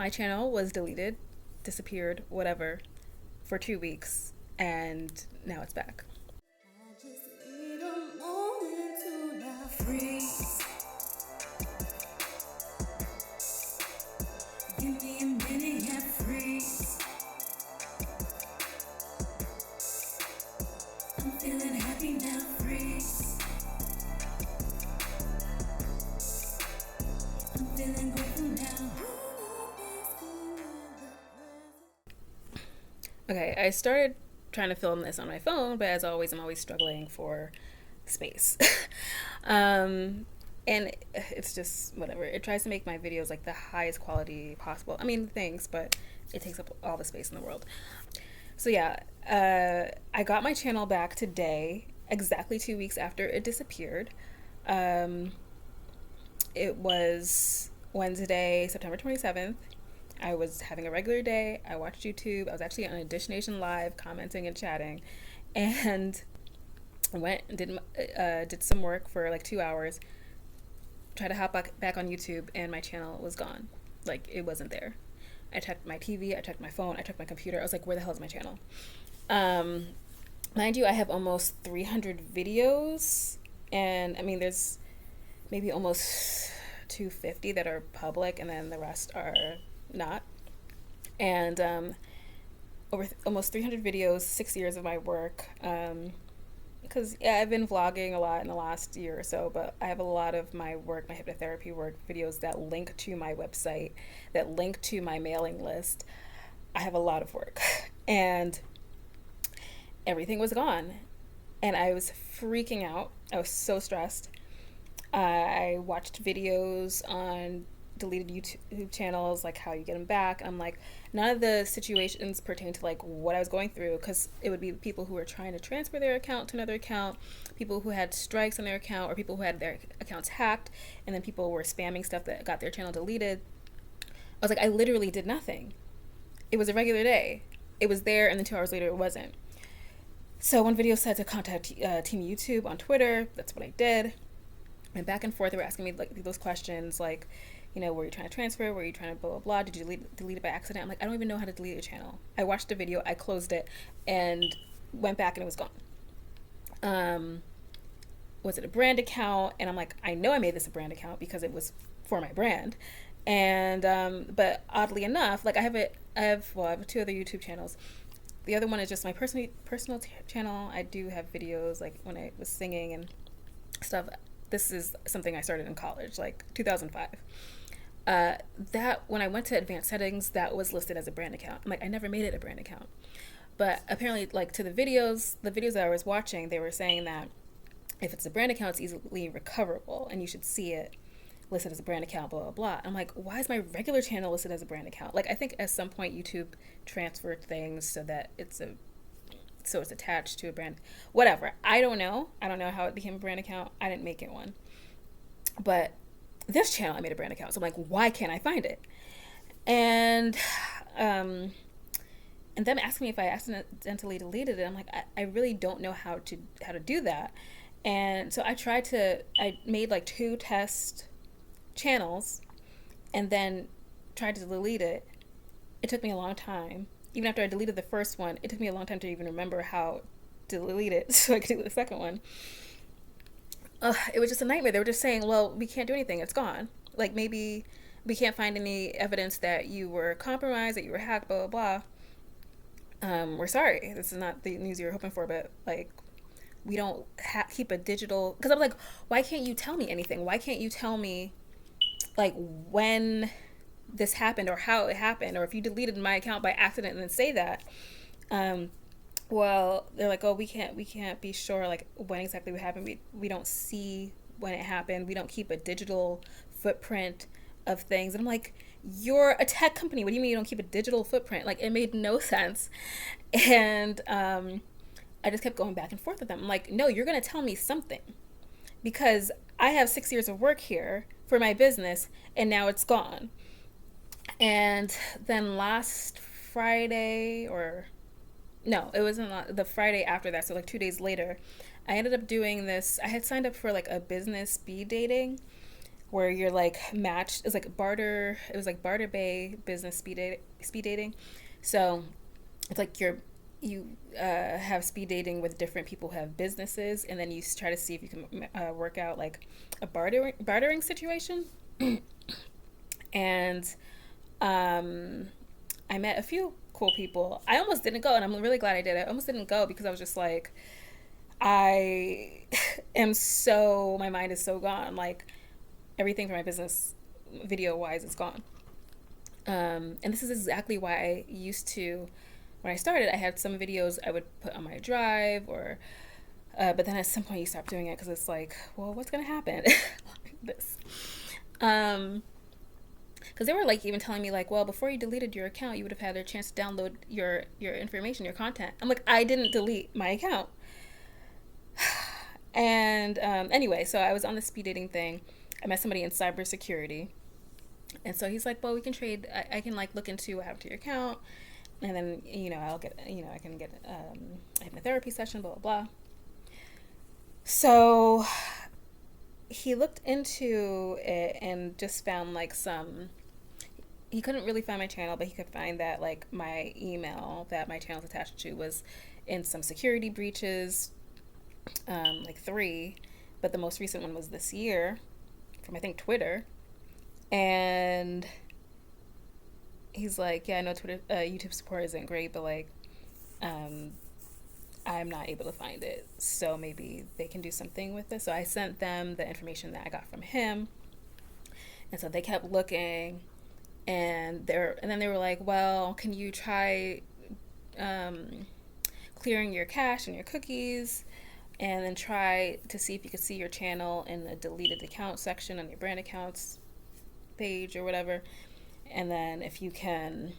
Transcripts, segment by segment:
My channel was deleted, disappeared, whatever, for 2 weeks, and now it's back. I just need a moment to now freeze. Give me a minute, yeah, freeze. I'm feeling happy now, freeze. I'm feeling grateful now. Okay, I started trying to film this on my phone, but as always, I'm always struggling for space. And it's just whatever. It tries to make my videos like the highest quality possible. I mean, thanks, but it takes up all the space in the world. So yeah, I got my channel back today, exactly 2 weeks after it disappeared. It was Wednesday, September 27th. I was having a regular day. I watched YouTube. I was actually on a Dish Nation Live commenting and chatting, and went and did some work for like 2 hours. Tried to hop back on YouTube, and my channel was gone. Like, it wasn't there. I checked my TV, I checked my phone, I checked my computer. I was like, where the hell is my channel? Mind you, I have almost 300 videos, and I mean, there's maybe almost 250 that are public, and then the rest are not. And over almost 300 videos, 6 years of my work. Because yeah, I've been vlogging a lot in the last year or so, but I have a lot of my work, my hypnotherapy work videos that link to my website, that link to my mailing list. I have a lot of work, and everything was gone, and I was freaking out. I was so stressed. I watched videos on deleted YouTube channels, like how you get them back. I'm like, none of the situations pertain to like what I was going through, because it would be people who were trying to transfer their account to another account, people who had strikes on their account, or people who had their accounts hacked, and then people were spamming stuff that got their channel deleted. I was like, I literally did nothing. It was a regular day. It was there, and then 2 hours later it wasn't. So one video said to contact Team YouTube on Twitter. That's what I did. Went back and forth. They were asking me like those questions, like, you know, were you trying to transfer? Were you trying to blah, blah, blah? Did you delete it by accident? I'm like, I don't even know how to delete a channel. I watched the video, I closed it, and went back, and it was gone. Was it a brand account? And I'm like, I know I made this a brand account because it was for my brand. And, but oddly enough, like I have 2 other YouTube channels. The other one is just my personal channel. I do have videos like when I was singing and stuff. This is something I started in college, like 2005. That when I went to advanced settings, that was listed as a brand account. I'm like, I never made it a brand account. But apparently, like to the videos that I was watching, they were saying that if it's a brand account, it's easily recoverable, and you should see it listed as a brand account, blah, blah, blah. I'm like, why is my regular channel listed as a brand account? Like, I think at some point YouTube transferred things so that it's attached to a brand. Whatever. I don't know how it became a brand account. I didn't make it one. But this channel, I made a brand account. So I'm like, why can't I find it? And them asking me if I accidentally deleted it. I'm like, I really don't know how to do that. And so I made like 2 test channels and then tried to delete it. It took me a long time. Even after I deleted the first one, it took me a long time to even remember how to delete it so I could do the second one. It was just a nightmare. They were just saying, well, we can't do anything. It's gone. Like, maybe we can't find any evidence that you were compromised, that you were hacked, blah, blah, blah. We're sorry. This is not the news you were hoping for, but, like, we don't keep a digital... Because I'm like, why can't you tell me anything? Why can't you tell me, like, when this happened or how it happened, or if you deleted my account by accident, and then say that? Well, they're like, oh, we can't be sure like when exactly what happened. We don't see when it happened. We don't keep a digital footprint of things. And I'm like, you're a tech company. What do you mean you don't keep a digital footprint? Like, it made no sense. And I just kept going back and forth with them. I'm like, no, you're gonna tell me something, because I have 6 years of work here for my business, and now it's gone. And then last Friday, or no, it wasn't the Friday after that, so like 2 days later, I ended up doing this. I had signed up for like a business speed dating where you're like matched. It's like barter. It was like Barter Bay business speed dating. So it's like you have speed dating with different people who have businesses, and then you try to see if you can work out like a bartering situation. And I met a few cool people. I almost didn't go, and I'm really glad I did. I almost didn't go because I was just like, I am so, my mind is so gone. Like everything for my business, video wise, is gone. And this is exactly why I used to, when I started, I had some videos I would put on my drive, or, but then at some point you stop doing it because it's like, well, what's gonna happen? This. Because they were like even telling me like, well, before you deleted your account, you would have had a chance to download your information, your content. I'm like, I didn't delete my account. And anyway, so I was on the speed dating thing. I met somebody in cybersecurity, and so he's like, well, we can trade. I can like look into what happened to your account, and then I'll get I can get I have a therapy session, blah blah blah. So he looked into it and just found like some, he couldn't really find my channel, but he could find that like my email that my channel's attached to was in some security breaches, like 3, but the most recent one was this year from I think Twitter. And he's like, yeah, I know Twitter, YouTube support isn't great, but like, I'm not able to find it, so maybe they can do something with it. So I sent them the information that I got from him, and so they kept looking, and then they were like, well, can you try clearing your cache and your cookies, and then try to see if you could see your channel in the deleted account section on your brand accounts page or whatever, and then if you can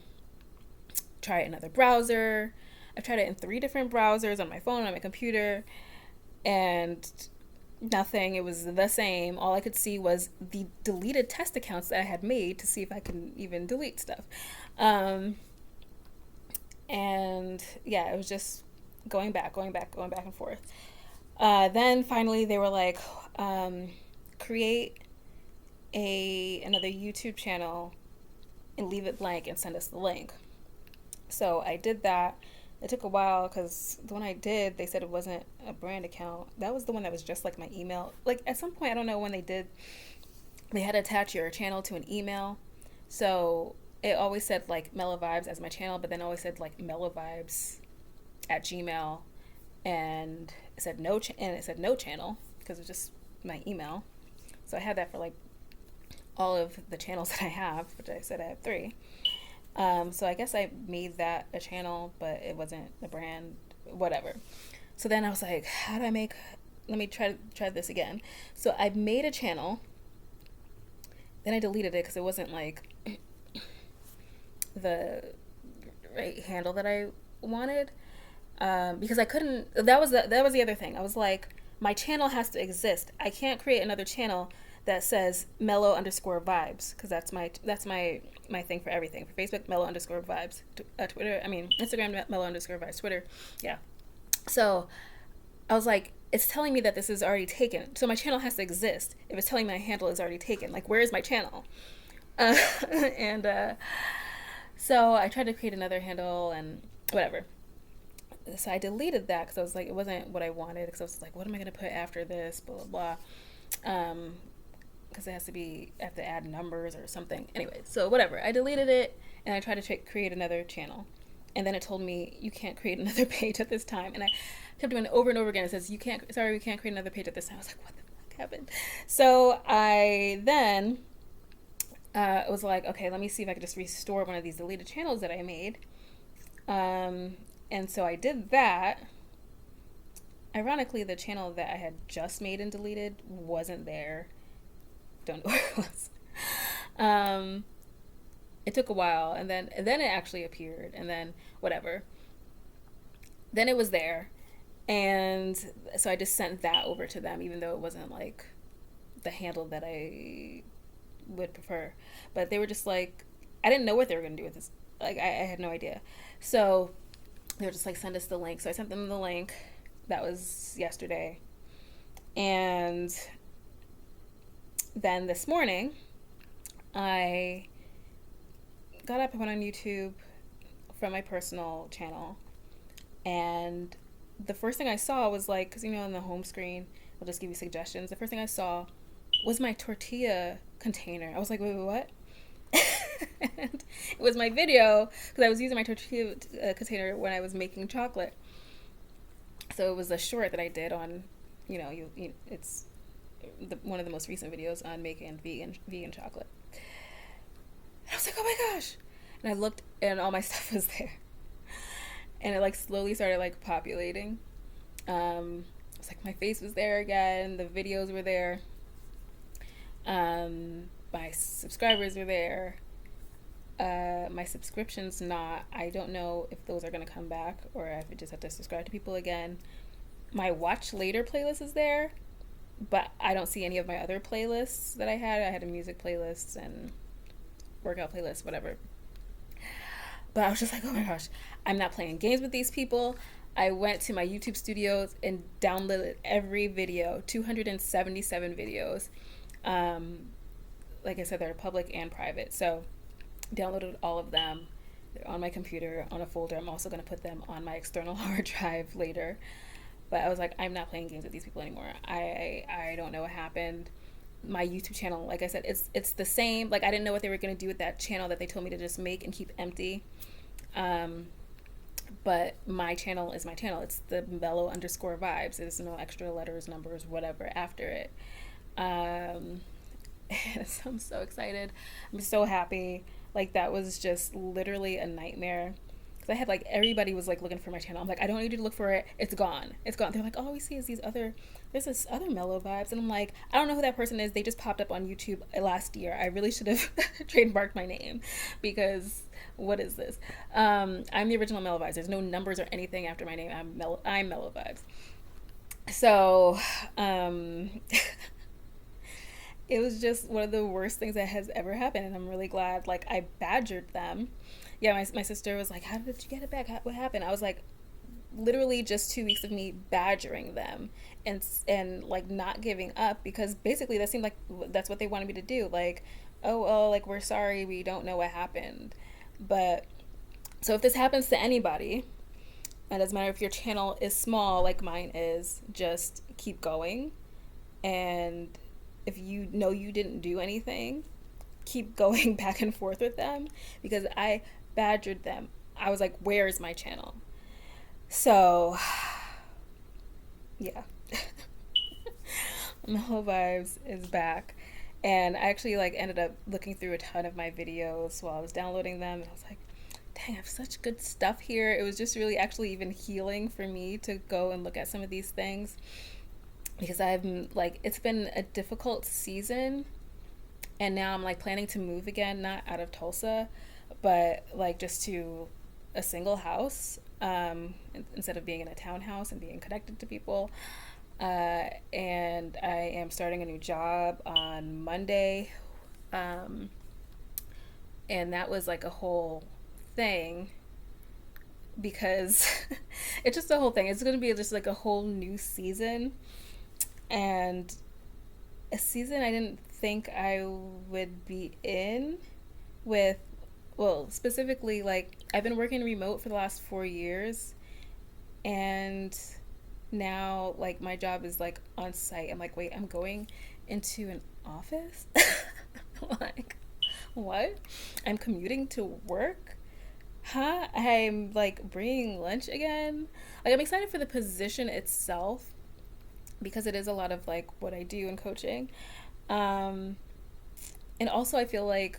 try another browser. I've tried it in 3 different browsers on my phone, on my computer, and nothing. It was the same. All I could see was the deleted test accounts that I had made to see if I can even delete stuff. And yeah, it was just going back and forth. Then finally they were like, create another YouTube channel and leave it blank and send us the link. So I did that. It took a while because the one I did, they said it wasn't a brand account. That was the one that was just like my email. Like at some point, I don't know when they had to attach your channel to an email. So it always said like Mellow Vibes as my channel, but then it always said like Mellow Vibes at Gmail, and it said no channel because it was just my email. So I had that for like all of the channels that I have, which I said I have 3. So I guess I made that a channel, but it wasn't a brand, whatever. So then I was like, let me try this again. So I made a channel, then I deleted it because it wasn't like the right handle that I wanted. Because I couldn't, that was the other thing. I was like, my channel has to exist. I can't create another channel that says mellow_vibes, because that's my thing for everything. For Facebook, mellow_vibes. Twitter, Instagram, mellow_vibes. Twitter, yeah. So I was like, it's telling me that this is already taken. So my channel has to exist if it's telling me my handle is already taken. Like, where is my channel? And so I tried to create another handle and whatever. So I deleted that because I was like, it wasn't what I wanted. Because I was like, what am I going to put after this? Blah, blah, blah. Because it has to be, I have to add numbers or something. Anyway, so whatever. I deleted it and I tried to create another channel. And then it told me, you can't create another page at this time. And I kept doing it over and over again. It says, we can't create another page at this time. I was like, what the fuck happened? So I then was like, okay, let me see if I could just restore one of these deleted channels that I made. And so I did that. Ironically, the channel that I had just made and deleted wasn't there. Don't know where it was. It took a while, and then it actually appeared, and then whatever. Then it was there, and so I just sent that over to them, even though it wasn't like the handle that I would prefer. But they were just like, I didn't know what they were gonna do with this. Like I had no idea. So they were just like, send us the link. So I sent them the link. That was yesterday, and then this morning, I got up and went on YouTube from my personal channel, and the first thing I saw was like, because on the home screen, I'll just give you suggestions. The first thing I saw was my tortilla container. I was like, wait, what? And it was my video because I was using my tortilla container when I was making chocolate. So it was a short that I did on, it's one of the most recent videos on making vegan chocolate. And I was like, oh my gosh! And I looked, and all my stuff was there, and it like slowly started like populating. It's like my face was there again. The videos were there. My subscribers were there. My subscriptions not. I don't know if those are going to come back or if I just have to subscribe to people again. My watch later playlist is there, but I don't see any of my other playlists that I had. I had a music playlist and workout playlist, whatever. But I was just like, oh my gosh, I'm not playing games with these people. I went to my YouTube studios and downloaded every video, 277 videos. Like I said, they're public and private. So downloaded all of them. They're on my computer, on a folder. I'm also going to put them on my external hard drive later. But I was like, I'm not playing games with these people anymore. I don't know what happened. My YouTube channel, like I said, it's the same. Like, I didn't know what they were going to do with that channel that they told me to just make and keep empty. But my channel is my channel. It's the mellow_vibes. There's no extra letters, numbers, whatever after it. So I'm so excited. I'm so happy. Like, that was just literally a nightmare. Because I had, like, everybody was, like, looking for my channel. I'm like, I don't need you to look for it. It's gone. It's gone. They're like, all we see is there's this other Mellow Vibes. And I'm like, I don't know who that person is. They just popped up on YouTube last year. I really should have trademarked my name. Because what is this? I'm the original Mellow Vibes. There's no numbers or anything after my name. I'm Mellow Vibes. So, it was just one of the worst things that has ever happened, and I'm really glad. Like, I badgered them. Yeah, my sister was like, how did you get it back? What happened? I was like, literally just 2 weeks of me badgering them and like not giving up, because basically that seemed like that's what they wanted me to do. Like, oh, like, we're sorry, we don't know what happened. But so if this happens to anybody, it doesn't matter if your channel is small like mine is, just keep going. And if you know you didn't do anything, keep going back and forth with them, because I badgered them. I was like, where's my channel? So, yeah. Mellow Vibes is back. And I actually like ended up looking through a ton of my videos while I was downloading them, and I was like, dang, I have such good stuff here. It was just really actually even healing for me to go and look at some of these things, because it's been a difficult season, and now I'm like planning to move again, not out of Tulsa, but like just to a single house, instead of being in a townhouse and being connected to people. And I am starting a new job on Monday. And that was like a whole thing, because it's just a whole thing. It's going to be just like a whole new season, and a season I didn't think I would be in with, well, specifically, like, I've been working remote for the last 4 years, and now, like, my job is, like, on site. I'm like, wait, I'm going into an office? Like, what? I'm commuting to work? Huh? I'm, like, bringing lunch again? Like, I'm excited for the position itself, because it is a lot of, like, what I do in coaching. And also I feel like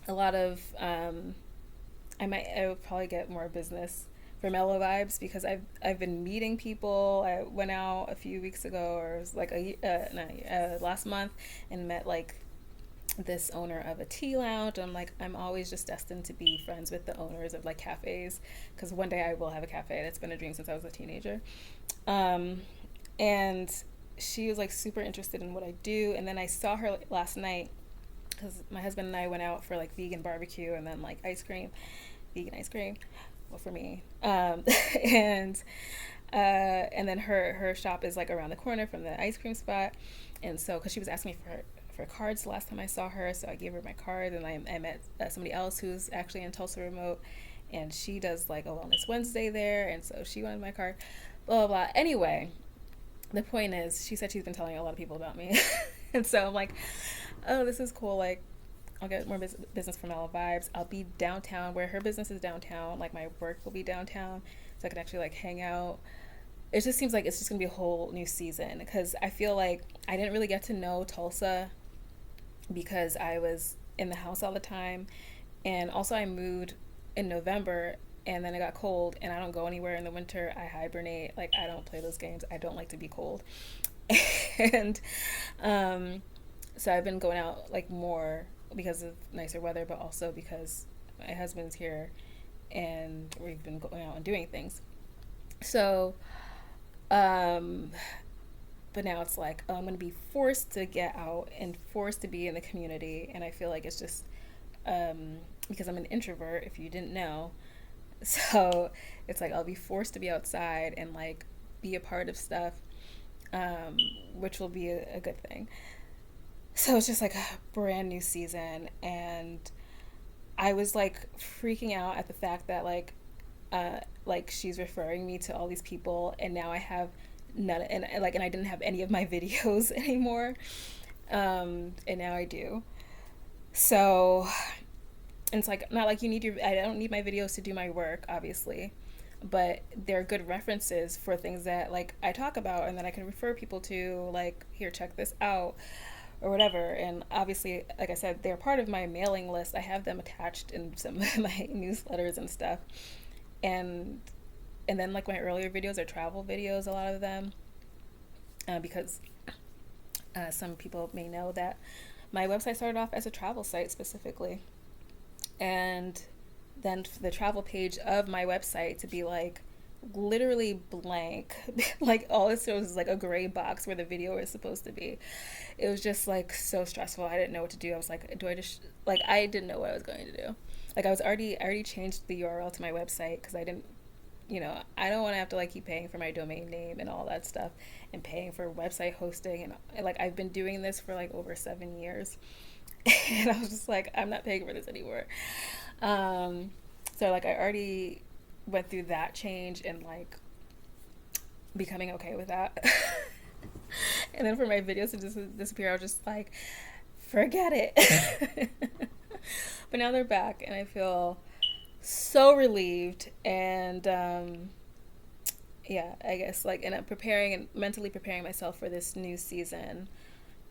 a lot of, I would probably get more business for Mellow Vibes, because I've been meeting people. I went out a few weeks ago, or it was like last month, and met like this owner of a tea lounge. I'm like, I'm always just destined to be friends with the owners of like cafes, because one day I will have a cafe. That's been a dream since I was a teenager. And she was like super interested in what I do. And then I saw her last night, because my husband and I went out for like vegan barbecue and then like vegan ice cream, well, for me. And then her shop is like around the corner from the ice cream spot. And so, because she was asking me for cards the last time I saw her, so I gave her my card, and I met somebody else who's actually in Tulsa Remote, and she does like a Wellness Wednesday there, and so she wanted my card, blah, blah, blah. Anyway, the point is, she said she's been telling a lot of people about me. And so I'm like, oh, this is cool. Like, I'll get more business from Mellow Vibes. I'll be downtown where her business is downtown. Like, my work will be downtown, so I can actually like hang out. It just seems like it's just gonna be a whole new season, because I feel like I didn't really get to know Tulsa because I was in the house all the time, and also I moved in November, and then it got cold, and I don't go anywhere in the winter. I hibernate. Like, I don't play those games. I don't like to be cold. And um, so I've been going out like more because of nicer weather, but also because my husband's here, and we've been going out and doing things. So, um, but now it's like, oh, I'm going to be forced to get out and forced to be in the community, and I feel like it's just because I'm an introvert, if you didn't know. So it's like I'll be forced to be outside and like be a part of stuff, um, which will be a good thing. So it's just like a brand new season, and I was like freaking out at the fact that like she's referring me to all these people, and now I have none, and I didn't have any of my videos anymore, and now I do. So it's like, not like you need your, I don't need my videos to do my work, obviously, but they're good references for things that like I talk about, and then I can refer people to, like, here, check this out, or whatever. And obviously, like I said, they're part of my mailing list. I have them attached in some of my newsletters and stuff. And then like my earlier videos are travel videos, a lot of them, because some people may know that my website started off as a travel site specifically, and then the travel page of my website to be like literally blank. Like, all it shows is like a gray box where the video is supposed to be. It was just like so stressful. I didn't know what to do. I was like, do I just, like, I didn't know what I was going to do. Like, I already changed the URL to my website because I didn't, I don't want to have to like keep paying for my domain name and all that stuff, and paying for website hosting, and like I've been doing this for like over 7 years. And I was just like, I'm not paying for this anymore. um so like I already went through that change and like becoming okay with that. And then for my videos to disappear, I was just like, forget it. But now they're back, and I feel so relieved. And yeah, I guess like, and I'm preparing and mentally preparing myself for this new season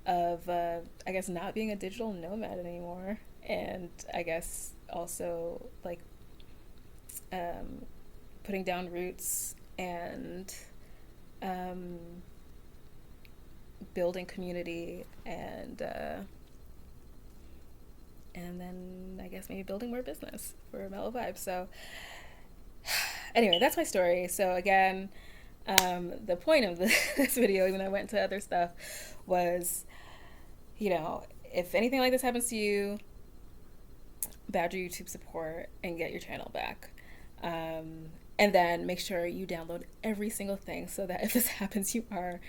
of I guess not being a digital nomad anymore, and I guess also like um, putting down roots, and um, building community, and then I guess maybe building more business for Mellow Vibes. So anyway, that's my story. So again, the point of this video, even though I went into other stuff, was, if anything like this happens to you, badger YouTube support and get your channel back. And then make sure you download every single thing, so that if this happens, you are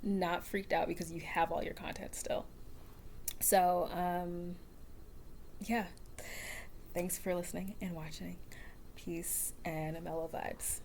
not freaked out because you have all your content still. So, yeah. Thanks for listening and watching. Peace and mellow vibes.